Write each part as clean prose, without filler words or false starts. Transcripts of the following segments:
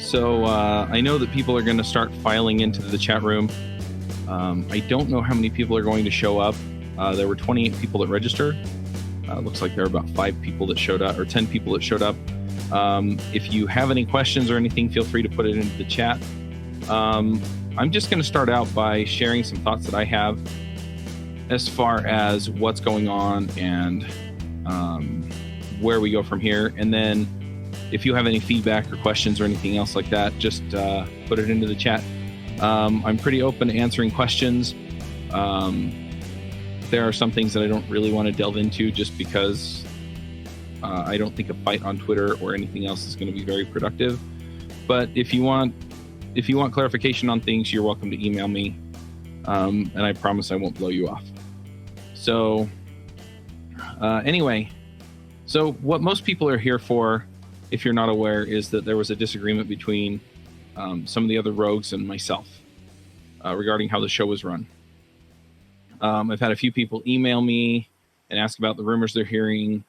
So I know that people are going to start filing into the chat room. I don't know how many people are going to show up. There were 28 people that registered. Looks like there are about 5 people that showed up, or 10 people that showed up. If you have any questions or anything, feel free to put it into the chat. I'm just going to start out by sharing some thoughts that I have as far as what's going on and where we go from here. And then if you have any feedback or questions or anything else like that, just put it into the chat. I'm pretty open to answering questions. There are some things that I don't really want to delve into just because I don't think a fight on Twitter or anything else is going to be very productive. But if you want clarification on things, you're welcome to email me, and I promise I won't blow you off. So anyway, so what most people are here for, if you're not aware, is that there was a disagreement between some of the other rogues and myself regarding how the show was run. I've had a few people email me and ask about the rumors they're hearing.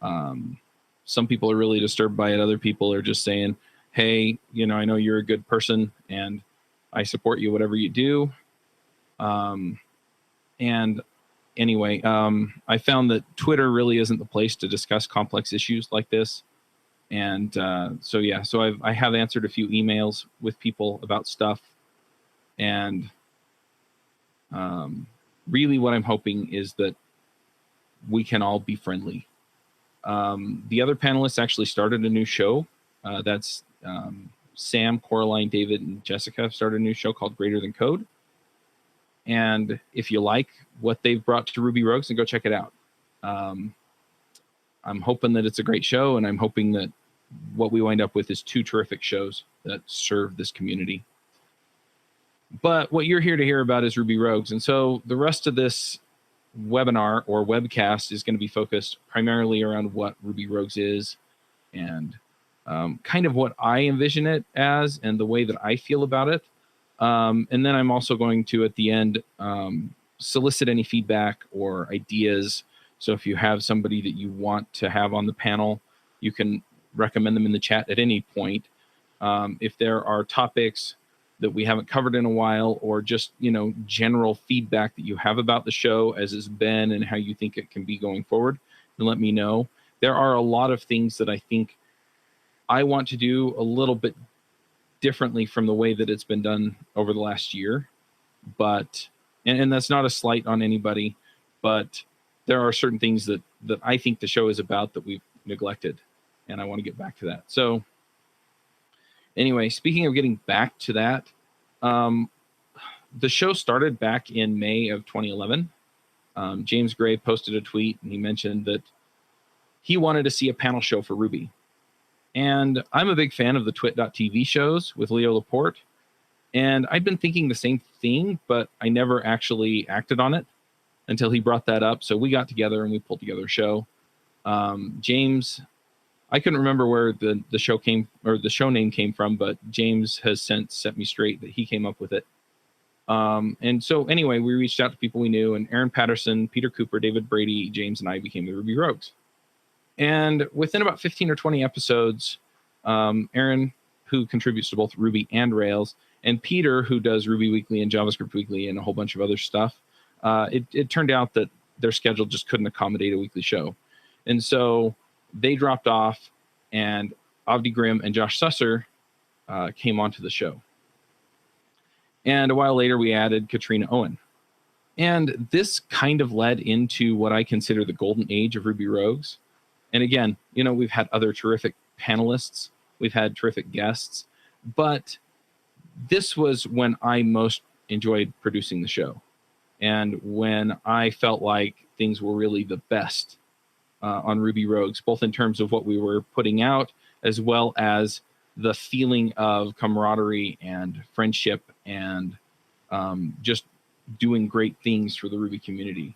Some people are really disturbed by it. Other people are just saying, hey, I know you're a good person and I support you, whatever you do. And anyway, I found that Twitter really isn't the place to discuss complex issues like this. And so I have answered a few emails with people about stuff. And really what I'm hoping is that we can all be friendly. The other panelists actually started a new show. That's Sam, Coraline, David, and Jessica have started a new show called Greater Than Code. And if you like what they've brought to Ruby Rogues, then go check it out. I'm hoping that it's a great show, and I'm hoping that what we wind up with is 2 terrific shows that serve this community. But what you're here to hear about is Ruby Rogues. And so the rest of this webinar or webcast is going to be focused primarily around what Ruby Rogues is and kind of what I envision it as and the way that I feel about it. And then I'm also going to, at the end, solicit any feedback or ideas. So if you have somebody that you want to have on the panel, you can recommend them in the chat at any point. If there are topics that we haven't covered in a while, or just, general feedback that you have about the show as it's been and how you think it can be going forward, then let me know. There are a lot of things that I think I want to do a little bit differently from the way that it's been done over the last year. But, and that's not a slight on anybody, but there are certain things that I think the show is about that we've neglected, and I want to get back to that. So anyway, speaking of getting back to that, the show started back in May of 2011. James Gray posted a tweet, and he mentioned that he wanted to see a panel show for Ruby. And I'm a big fan of the Twit.tv shows with Leo Laporte. And I'd been thinking the same thing, but I never actually acted on it until he brought that up. So we got together and we pulled together a show. James, I couldn't remember where the show came, or the show name came from, but James has since set me straight that he came up with it. And so anyway, we reached out to people we knew, and Aaron Patterson, Peter Cooper, David Brady, James, and I became the Ruby Rogues. And within about 15 or 20 episodes, Aaron, who contributes to both Ruby and Rails, and Peter, who does Ruby Weekly and JavaScript Weekly and a whole bunch of other stuff, it turned out that their schedule just couldn't accommodate a weekly show. And so they dropped off, and Avdi Grimm and Josh Susser came onto the show. And a while later, we added Katrina Owen. And this kind of led into what I consider the golden age of Ruby Rogues. And again, we've had other terrific panelists. We've had terrific guests. But this was when I most enjoyed producing the show. And when I felt like things were really the best on Ruby Rogues, both in terms of what we were putting out, as well as the feeling of camaraderie and friendship and just doing great things for the Ruby community.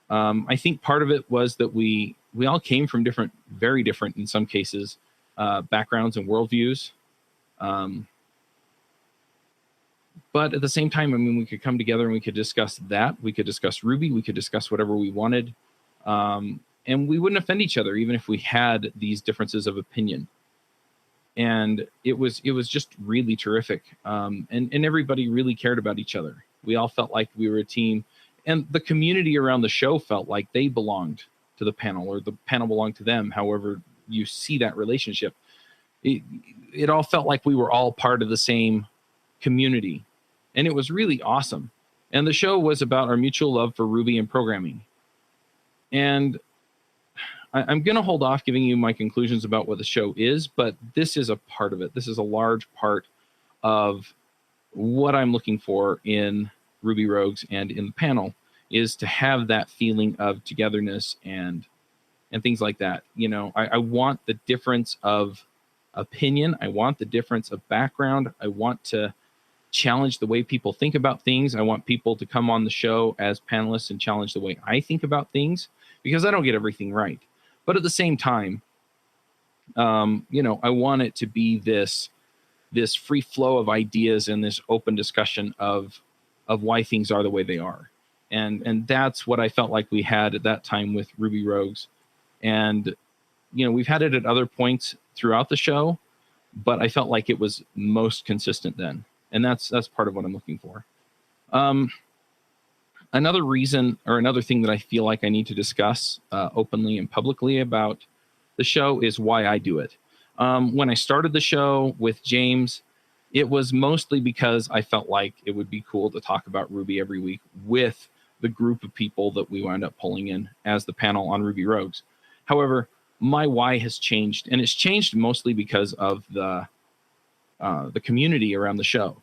I think part of it was that we all came from very different, in some cases, backgrounds and worldviews. But at the same time, we could come together and we could discuss that. We could discuss Ruby. We could discuss whatever we wanted. And we wouldn't offend each other, even if we had these differences of opinion. and it was just really terrific. And everybody really cared about each other. We all felt like we were a team, and the community around the show felt like they belonged to the panel, or the panel belonged to them. However you see that relationship, it all felt like we were all part of the same community, and it was really awesome. And the show was about our mutual love for Ruby and programming. And I'm going to hold off giving you my conclusions about what the show is, but this is a part of it. This is a large part of what I'm looking for in Ruby Rogues and in the panel, is to have that feeling of togetherness and things like that. You know, I want the difference of opinion. I want the difference of background. I want to challenge the way people think about things. I want people to come on the show as panelists and challenge the way I think about things, because I don't get everything right. But at the same time, you know, I want it to be this free flow of ideas and this open discussion of why things are the way they are. And that's what I felt like we had at that time with Ruby Rogues. And, you know, we've had it at other points throughout the show, but I felt like it was most consistent then. And that's part of what I'm looking for. Another reason, or another thing that I feel like I need to discuss openly and publicly about the show, is why I do it. When I started the show with James, it was mostly because I felt like it would be cool to talk about Ruby every week with the group of people that we wound up pulling in as the panel on Ruby Rogues. However, my why has changed, and it's changed mostly because of the community around the show.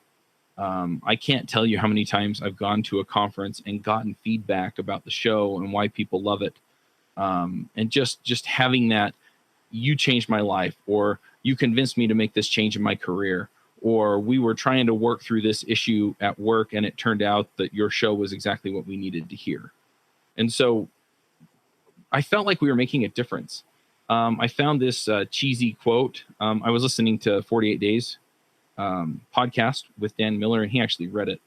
I can't tell you how many times I've gone to a conference and gotten feedback about the show and why people love it. And just having that, you changed my life, or you convinced me to make this change in my career, or we were trying to work through this issue at work and it turned out that your show was exactly what we needed to hear. And so I felt like we were making a difference. I found this cheesy quote. I was listening to 48 Days podcast with Dan Miller, and he actually read it.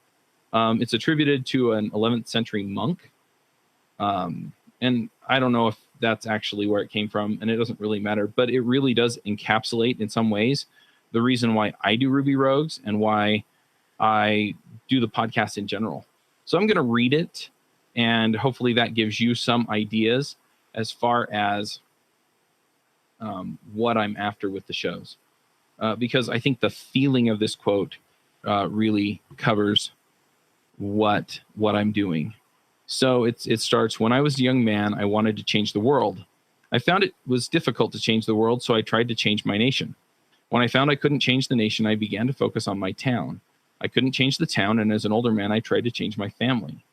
It's attributed to an 11th century monk. And I don't know if that's actually where it came from, and it doesn't really matter, but it really does encapsulate in some ways the reason why I do Ruby Rogues and why I do the podcast in general. So I'm going to read it, and hopefully that gives you some ideas as far as what I'm after with the shows. Because I think the feeling of this quote really covers what I'm doing. So it starts, "When I was a young man, I wanted to change the world. I found it was difficult to change the world, so I tried to change my nation. When I found I couldn't change the nation, I began to focus on my town. I couldn't change the town, and as an older man, I tried to change my family.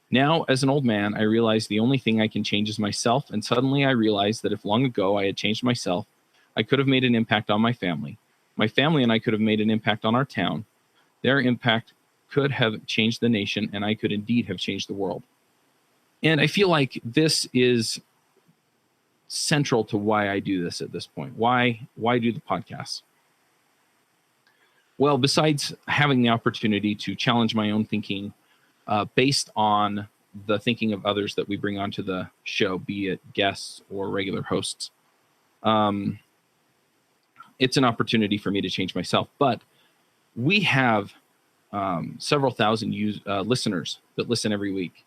Now, as an old man, I realized the only thing I can change is myself, and suddenly I realized that if long ago I had changed myself, I could have made an impact on my family. My family and I could have made an impact on our town. Their impact could have changed the nation, and I could indeed have changed the world." And I feel like this is central to why I do this at this point. Why do the podcast? Well, besides having the opportunity to challenge my own thinking based on the thinking of others that we bring onto the show, be it guests or regular hosts, it's an opportunity for me to change myself. But we have several thousand listeners that listen every week.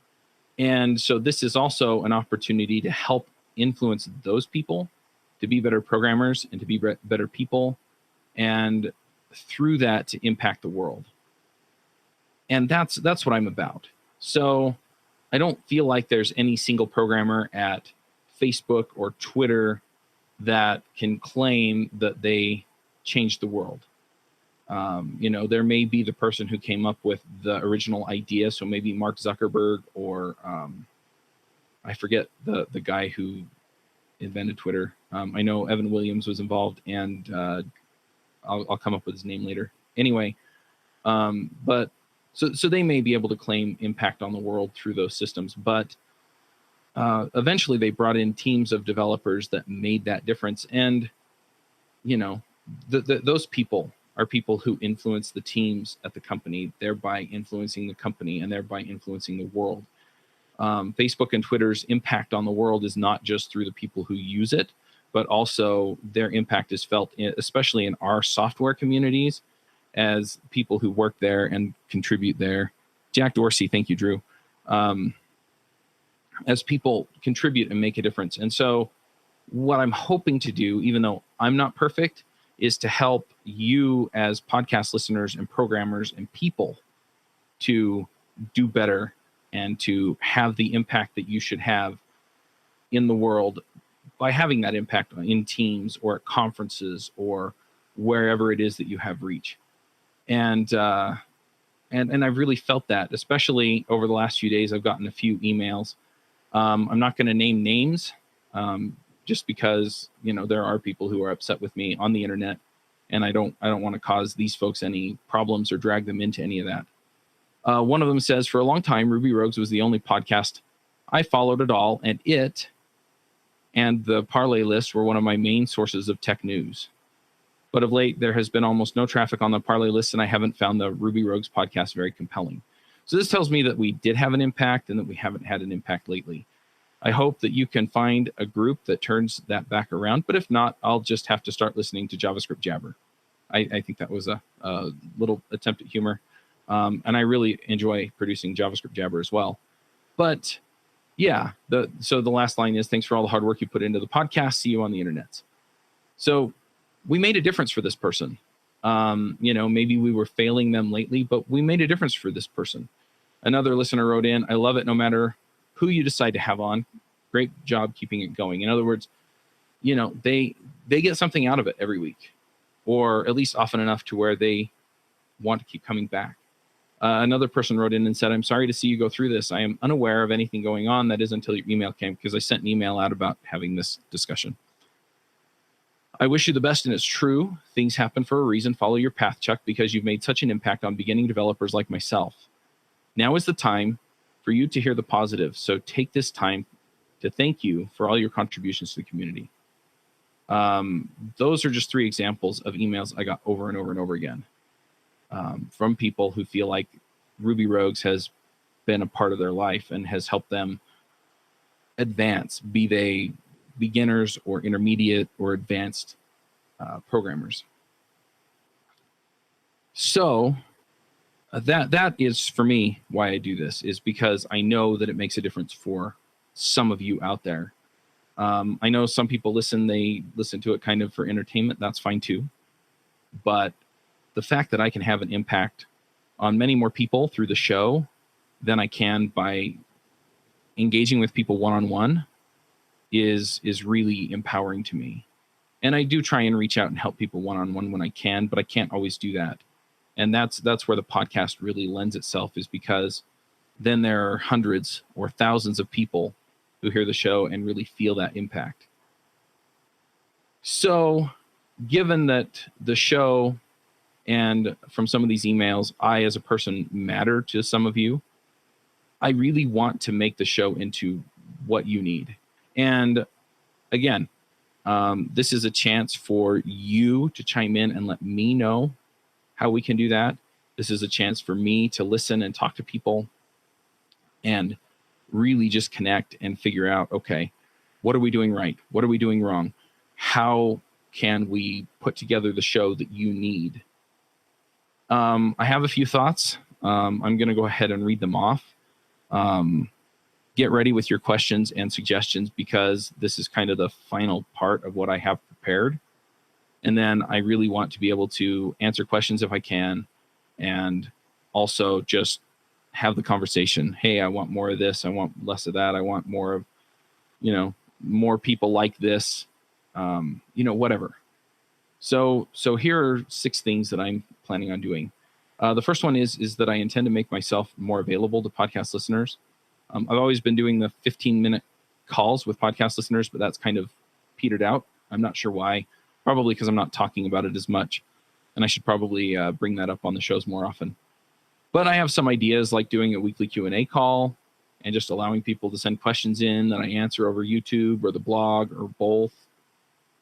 And so this is also an opportunity to help influence those people to be better programmers and to be better people, and through that to impact the world. And that's what I'm about. So I don't feel like there's any single programmer at Facebook or Twitter that can claim that they changed the world. You know, there may be the person who came up with the original idea. So maybe Mark Zuckerberg, or I forget the guy who invented Twitter. I know Evan Williams was involved, and I'll come up with his name later. Anyway, but so they may be able to claim impact on the world through those systems, but eventually they brought in teams of developers that made that difference. And, you know, those people are people who influence the teams at the company, thereby influencing the company and thereby influencing the world. Facebook and Twitter's impact on the world is not just through the people who use it, but also their impact is felt, especially in our software communities, as people who work there and contribute there. Jack Dorsey, thank you, Drew. As people contribute and make a difference. And so what I'm hoping to do, even though I'm not perfect, is to help you as podcast listeners and programmers and people to do better and to have the impact that you should have in the world by having that impact in teams or at conferences or wherever it is that you have reach. And I've really felt that, especially over the last few days. I've gotten a few emails. I'm not going to name names, just because, there are people who are upset with me on the internet, and I don't want to cause these folks any problems or drag them into any of that. One of them says, for a long time, Ruby Rogues was the only podcast I followed at all, and it and the Parlay List were one of my main sources of tech news. But of late, there has been almost no traffic on the Parlay List, and I haven't found the Ruby Rogues podcast very compelling. So this tells me that we did have an impact and that we haven't had an impact lately. I hope that you can find a group that turns that back around. But if not, I'll just have to start listening to JavaScript Jabber. I think that was a little attempt at humor. And I really enjoy producing JavaScript Jabber as well. But yeah, so the last line is, thanks for all the hard work you put into the podcast. See you on the internet. So we made a difference for this person. Maybe we were failing them lately, but we made a difference for this person. Another listener wrote in, I love it no matter who you decide to have on. Great job keeping it going. In other words, they get something out of it every week, or at least often enough to where they want to keep coming back. Another person wrote in and said, I'm sorry to see you go through this. I am unaware of anything going on. That is until your email came, because I sent an email out about having this discussion. I wish you the best, and it's true. Things happen for a reason. Follow your path, Chuck, because you've made such an impact on beginning developers like myself. Now is the time for you to hear the positive. So take this time to thank you for all your contributions to the community. Those are just 3 examples of emails I got over and over and over again from people who feel like Ruby Rogues has been a part of their life and has helped them advance, be they beginners or intermediate or advanced programmers. So that is, for me, why I do this, is because I know that it makes a difference for some of you out there. I know some people they listen to it kind of for entertainment. That's fine too. But the fact that I can have an impact on many more people through the show than I can by engaging with people one-on-one is really empowering to me. And I do try and reach out and help people one-on-one when I can, but I can't always do that. And that's where the podcast really lends itself, is because then there are hundreds or thousands of people who hear the show and really feel that impact. So given that the show and from some of these emails, I as a person matter to some of you, I really want to make the show into what you need. And again, this is a chance for you to chime in and let me know how we can do that. This is a chance for me to listen and talk to people and really just connect and figure out, okay, what are we doing right? What are we doing wrong? How can we put together the show that you need? I have a few thoughts. I'm going to go ahead and read them off. Get ready with your questions and suggestions, because this is kind of the final part of what I have prepared. And then I really want to be able to answer questions if I can, and also just have the conversation. Hey, I want more of this. I want less of that. I want more of, more people like this, whatever. So here are 6 things that I'm planning on doing. The first one is that I intend to make myself more available to podcast listeners. I've always been doing the 15-minute calls with podcast listeners, but that's kind of petered out. I'm not sure why. Probably because I'm not talking about it as much, and I should probably bring that up on the shows more often. But I have some ideas, like doing a weekly Q&A call and just allowing people to send questions in that I answer over YouTube or the blog or both.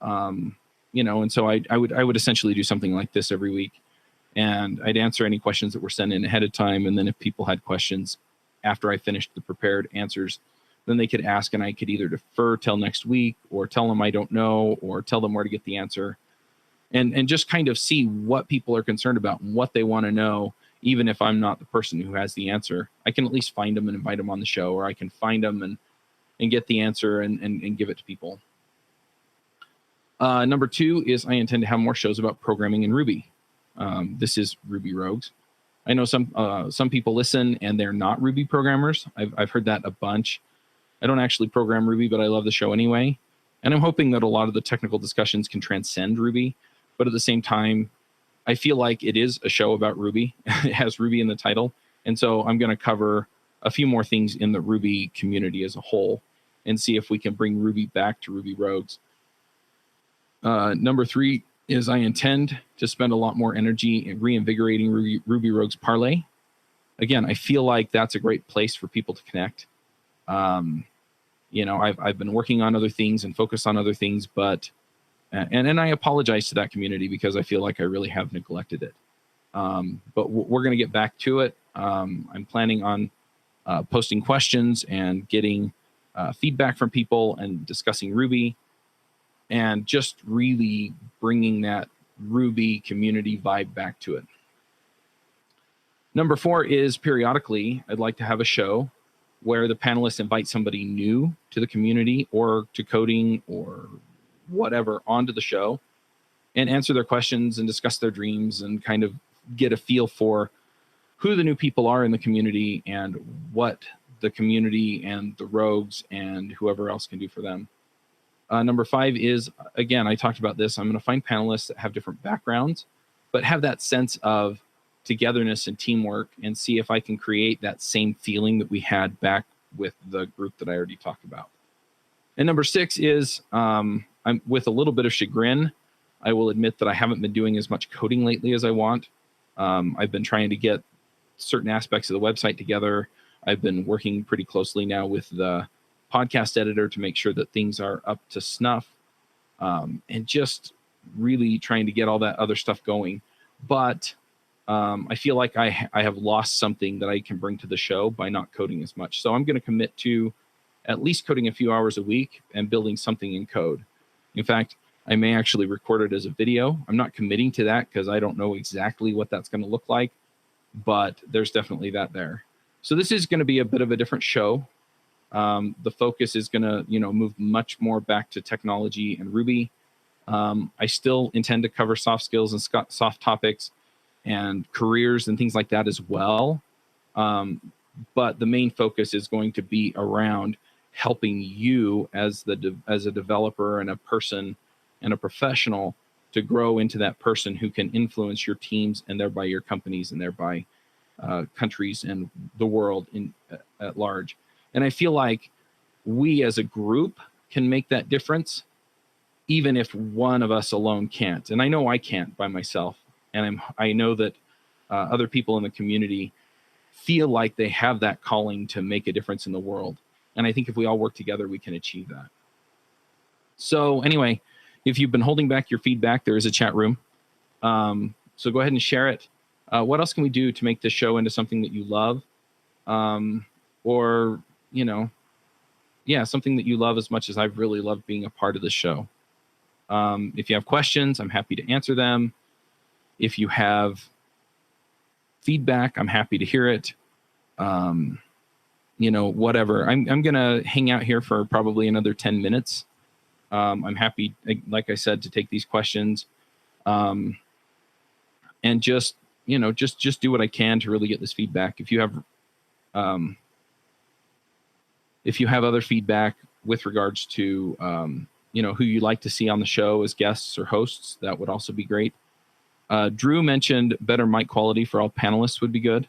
And so I would essentially do something like this every week, and I'd answer any questions that were sent in ahead of time. And then if people had questions after I finished the prepared answers, then they could ask, and I could either defer till next week or tell them I don't know or tell them where to get the answer, and just kind of see what people are concerned about and what they want to know. Even if I'm not the person who has the answer, I can at least find them and invite them on the show, or I can find them and get the answer and give it to people. Number 2 is I intend to have more shows about programming in Ruby. This is Ruby Rogues. I know some people listen and they're not Ruby programmers. I've heard that a bunch. I don't actually program Ruby, but I love the show anyway. And I'm hoping that a lot of the technical discussions can transcend Ruby. But at the same time, I feel like it is a show about Ruby. It has Ruby in the title. And so I'm going to cover a few more things in the Ruby community as a whole and see if we can bring Ruby back to Ruby Rogues. Number 3 is I intend to spend a lot more energy in reinvigorating Ruby Rogues Parlay. Again, I feel like that's a great place for people to connect. I've been working on other things and focused on other things, but and I apologize to that community because I feel like I really have neglected it. But we're going to get back to it. I'm planning on posting questions and getting feedback from people and discussing Ruby and just really bringing that Ruby community vibe back to it. Number 4 is periodically, I'd like to have a show where the panelists invite somebody new to the community or to coding or whatever onto the show and answer their questions and discuss their dreams and kind of get a feel for who the new people are in the community and what the community and the rogues and whoever else can do for them. Number 5 is, again, I talked about this. I'm going to find panelists that have different backgrounds, but have that sense of togetherness and teamwork and see if I can create that same feeling that we had back with the group that I already talked about. And number 6 is, I'm with a little bit of chagrin, I will admit that I haven't been doing as much coding lately as I want. I've been trying to get certain aspects of the website together. I've been working pretty closely now with the podcast editor to make sure that things are up to snuff, and just really trying to get all that other stuff going. But I feel like I have lost something that I can bring to the show by not coding as much. So I'm going to commit to at least coding a few hours a week and building something in code. In fact, I may actually record it as a video. I'm not committing to that because I don't know exactly what that's going to look like, but there's definitely that there. So this is going to be a bit of a different show. The focus is going to, move much more back to technology and Ruby. I still intend to cover soft skills and soft topics and careers and things like that as well. But the main focus is going to be around helping you as a developer and a person and a professional to grow into that person who can influence your teams and thereby your companies and thereby countries and the world at large. And I feel like we as a group can make that difference, even if one of us alone can't. And I know I can't by myself. And I know that other people in the community feel like they have that calling to make a difference in the world. And I think if we all work together, we can achieve that. So anyway, if you've been holding back your feedback, there is a chat room. So go ahead and share it. What else can we do to make this show into something that you love? Or, something that you love as much as I've really loved being a part of this show. If you have questions, I'm happy to answer them. If you have feedback, I'm happy to hear it. Whatever. I'm going to hang out here for probably another 10 minutes. I'm happy, like I said, to take these questions. And just do what I can to really get this feedback. If you have other feedback with regards to, who you'd like to see on the show as guests or hosts, that would also be great. Drew mentioned better mic quality for all panelists would be good.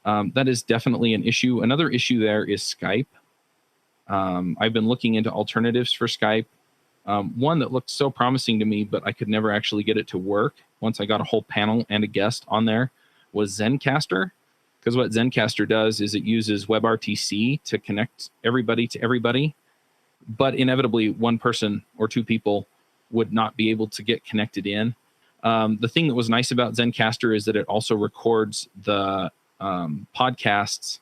That is definitely an issue. Another issue there is Skype. I've been looking into alternatives for Skype. One that looked so promising to me, but I could never actually get it to work once I got a whole panel and a guest on there, was Zencastr. Because what Zencastr does is it uses WebRTC to connect everybody to everybody. But inevitably, one person or two people would not be able to get connected in. The thing that was nice about Zencastr is that it also records the podcasts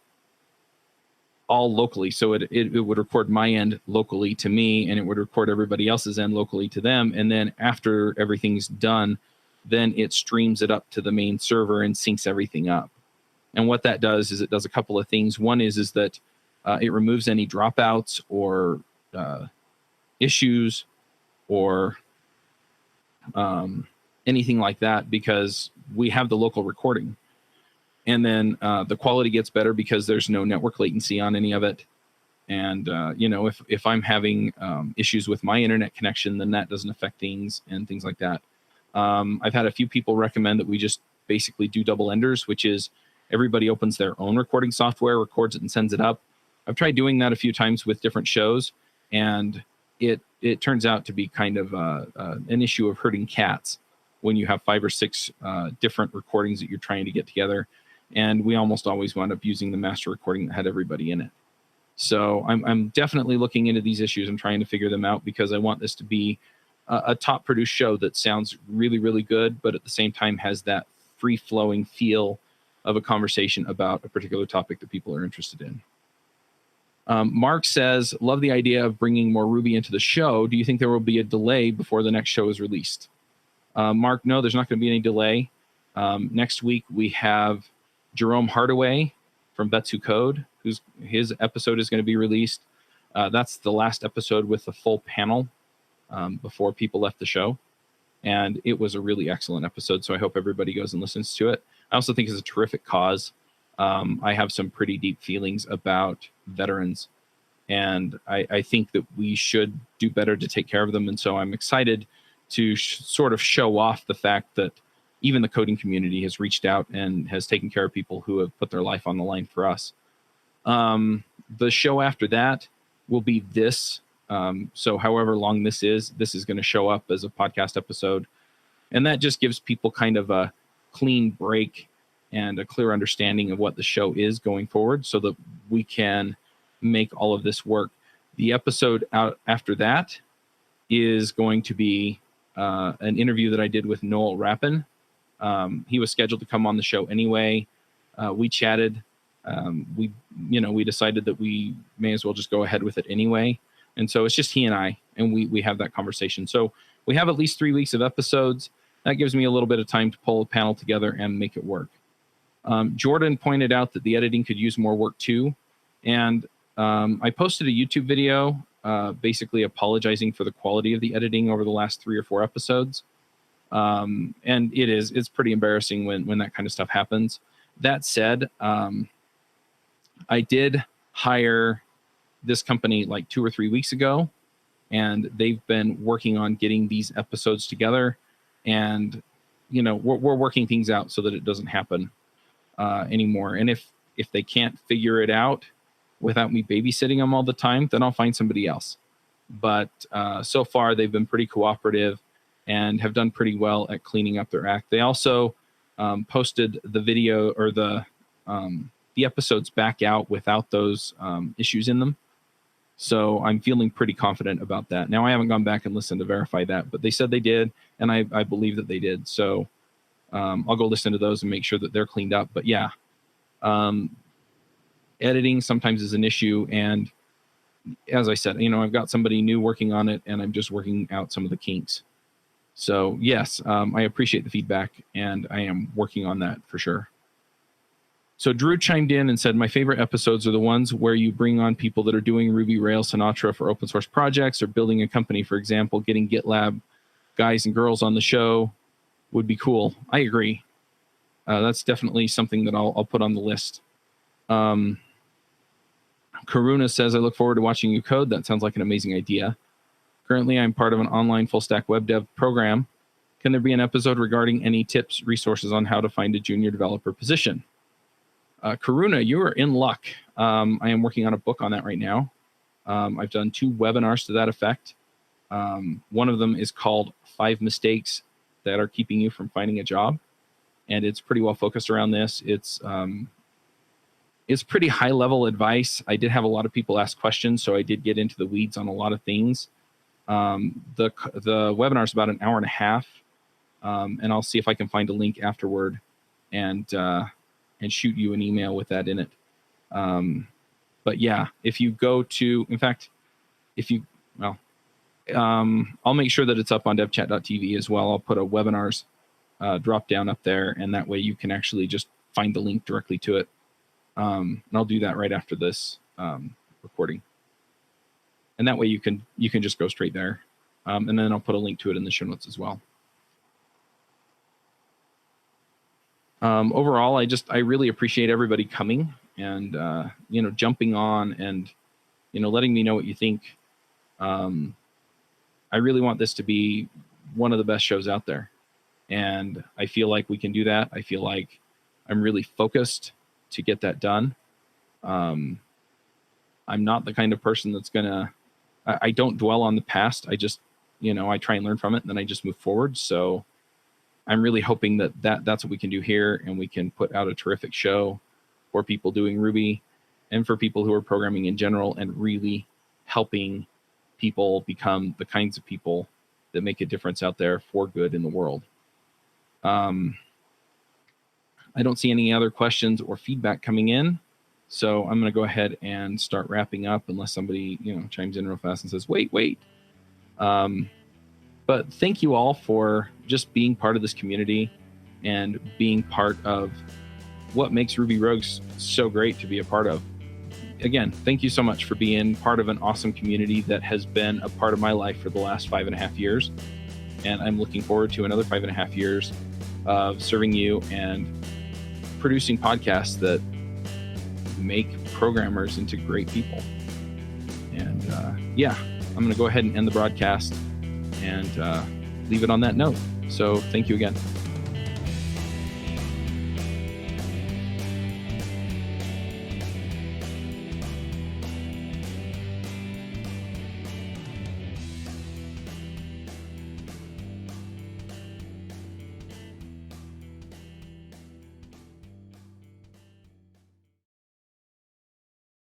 all locally. So it would record my end locally to me, and it would record everybody else's end locally to them. And then after everything's done, then it streams it up to the main server and syncs everything up. And what that does is it does a couple of things. One is that it removes any dropouts or issues or anything like that, because we have the local recording. And then the quality gets better because there's no network latency on any of it. And, if I'm having issues with my internet connection, then that doesn't affect things and things like that. I've had a few people recommend that we just basically do double enders, which is everybody opens their own recording software, records it, and sends it up. I've tried doing that a few times with different shows, and it turns out to be kind of an issue of herding cats when you have 5 or 6 different recordings that you're trying to get together. And we almost always wound up using the master recording that had everybody in it. So I'm definitely looking into these issues and trying to figure them out, because I want this to be a top produced show that sounds really, really good, but at the same time has that free flowing feel of a conversation about a particular topic that people are interested in. Mark says, love the idea of bringing more Ruby into the show. Do you think there will be a delay before the next show is released? Mark, no, there's not going to be any delay. Next week, we have Jerome Hardaway from Betsu Code, his episode is going to be released. That's the last episode with the full panel before people left the show. And it was a really excellent episode, so I hope everybody goes and listens to it. I also think it's a terrific cause. I have some pretty deep feelings about veterans, and I think that we should do better to take care of them. And so I'm excited to sort of show off the fact that even the coding community has reached out and has taken care of people who have put their life on the line for us. The show after that will be this. So however long this is going to show up as a podcast episode. And that just gives people kind of a clean break and a clear understanding of what the show is going forward, so that we can make all of this work. The episode out after that is going to be an interview that I did with Noel Rappin. He was scheduled to come on the show anyway. We chatted. We decided that we may as well just go ahead with it anyway. And so it's just he and I, and we have that conversation. So we have at least 3 weeks of episodes. That gives me a little bit of time to pull a panel together and make it work. Jordan pointed out that the editing could use more work too. And I posted a YouTube video basically apologizing for the quality of the editing over the last 3 or 4 episodes. And it's pretty embarrassing when that kind of stuff happens. That said, I did hire this company like 2 or 3 weeks ago, and they've been working on getting these episodes together. And, we're working things out so that it doesn't happen anymore. And if they can't figure it out without me babysitting them all the time, then I'll find somebody else. But so far, they've been pretty cooperative and have done pretty well at cleaning up their act. They also posted the video or the episodes back out without those issues in them. So I'm feeling pretty confident about that. Now, I haven't gone back and listened to verify that, but they said they did, and I believe that they did. So I'll go listen to those and make sure that they're cleaned up. But yeah, editing sometimes is an issue. And as I said, I've got somebody new working on it, and I'm just working out some of the kinks. So yes, I appreciate the feedback, and I am working on that for sure. So Drew chimed in and said, my favorite episodes are the ones where you bring on people that are doing Ruby, Rails, Sinatra for open source projects, or building a company, for example. Getting GitLab guys and girls on the show would be cool. I agree. That's definitely something that I'll put on the list. Karuna says, I look forward to watching you code. That sounds like an amazing idea. Currently, I'm part of an online full stack web dev program. Can there be an episode regarding any tips, resources on how to find a junior developer position? Karuna, you are in luck. I am working on a book on that right now. I've done 2 webinars to that effect. One of them is called 5 Mistakes That Are Keeping You From Finding a Job. And it's pretty well focused around this. It's pretty high level advice. I did have a lot of people ask questions, so I did get into the weeds on a lot of things. The webinar is about an hour and a half, and I'll see if I can find a link afterward and shoot you an email with that in it. But yeah, if you go to, in fact, if you, well, I'll make sure that it's up on devchat.tv as well. I'll put a webinars drop down up there, and that way you can actually just find the link directly to it. And I'll do that right after this recording. And that way you can just go straight there. And then I'll put a link to it in the show notes as well. Overall, I really appreciate everybody coming and, jumping on and, letting me know what you think. I really want this to be one of the best shows out there. And I feel like we can do that. I feel like I'm really focused to get that done. I'm not the kind of person that's I don't dwell on the past. I just, I try and learn from it, and then I just move forward. So I'm really hoping that's what we can do here, and we can put out a terrific show for people doing Ruby and for people who are programming in general, and really helping people become the kinds of people that make a difference out there for good in the world. I don't see any other questions or feedback coming in, so I'm going to go ahead and start wrapping up, unless somebody chimes in real fast and says, wait. But thank you all for just being part of this community and being part of what makes Ruby Rogues so great to be a part of. Again, thank you so much for being part of an awesome community that has been a part of my life for the last 5.5 years. And I'm looking forward to another 5.5 years of serving you and producing podcasts that make programmers into great people. And I'm going to go ahead and end the broadcast and leave it on that note. So thank you again.